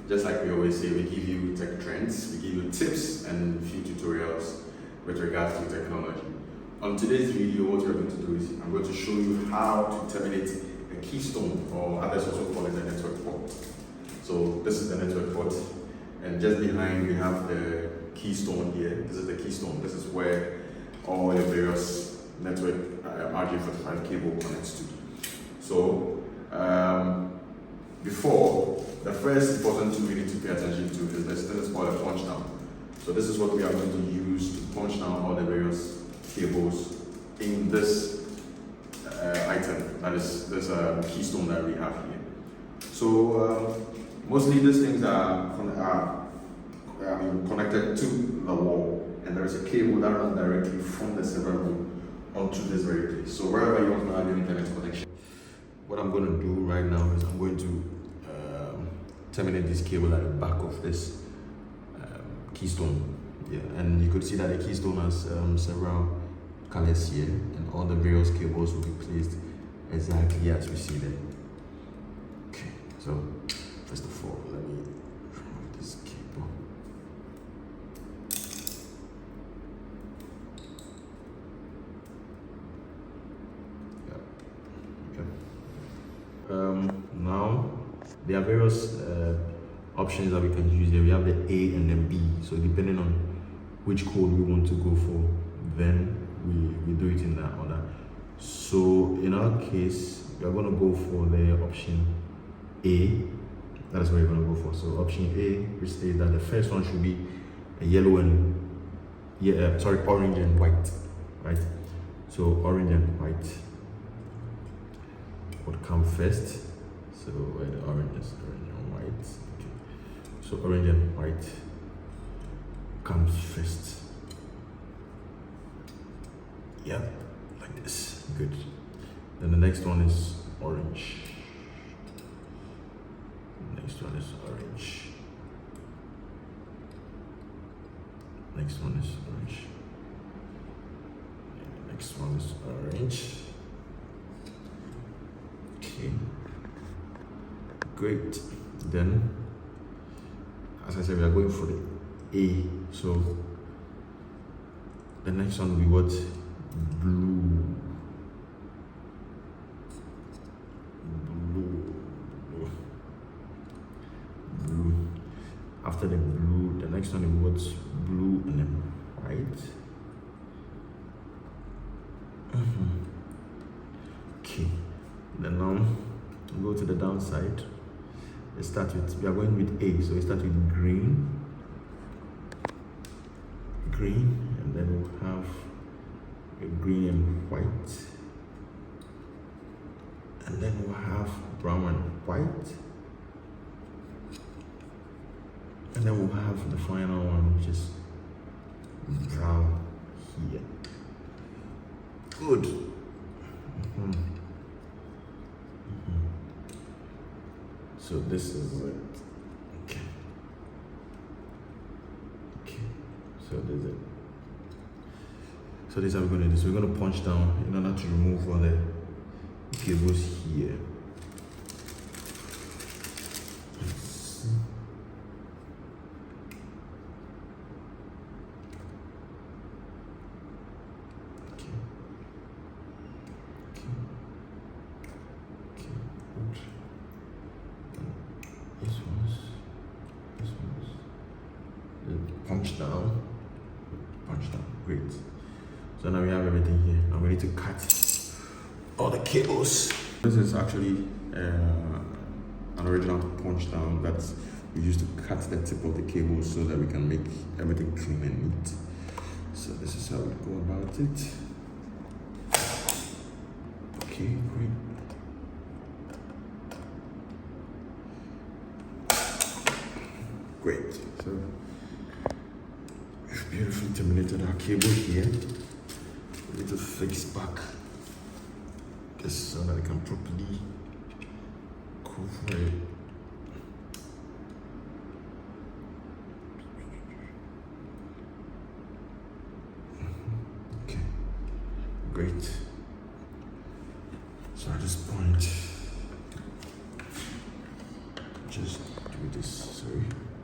just like we always say, we give you tech trends, we give you tips and a few tutorials with regards to technology. On today's video, what we're going to do is I'm going to show you how to terminate a keystone, or others also call it a network port. So this is the network port, and just behind we have the keystone here. This is the keystone. This is where all your various network RJ45 cable connects to. So before, the first important tool we need to pay attention to is this thing is called a punch down. So this is what we are going to use to punch down all the various cables in this item, that is this keystone that we have here. So mostly these things are connected to the wall, and there is a cable that runs directly from the server room onto this very place. So wherever you want to have your internet connection, what I'm going to do right now is I'm going to terminate this cable at the back of this keystone. Yeah, and you could see that the keystone has several colors here, and all the various cables will be placed exactly as we see them. Okay, so first of all, let me remove this cable. Now there are various options that we can use here. We have the A and then B. So depending on which code we want to go for, then we do it in that order. So in our case, we are going to go for the option A. That is what we're going to go for. So option A, which states that the first one should be a yellow and orange and white, right? So orange and white would come first. So where the orange is, orange and white. Okay. So orange and white comes first. Yeah, like this. Good. Then the next one is orange. Next one is orange. Next one is orange. Next one is orange. Okay. Great. Then, as I said, we are going for the A. So the next one will be what? Blue. Blue. After the blue, the next one will be what's blue and then white. Okay. Then now go to the downside. Let's start with, we are going with A, so we start with green, and then we'll have a green and white, and then we'll have brown and white, and then we'll have the final one, which is brown here. Good. So this is it. Okay. So this is it. So this is how we're going to do. So we're going to punch down in order to remove all the cables here. Punch down, great. So now we have everything here. I'm ready to cut all the cables. This is actually an original punch down that we use to cut the tip of the cable so that we can make everything clean and neat. So this is how we go about it. Okay, great. Great. So we've beautifully terminated our cable here. We need to fix back this so that it can properly cover it. Okay, great. So at this point, just do with this. Sorry.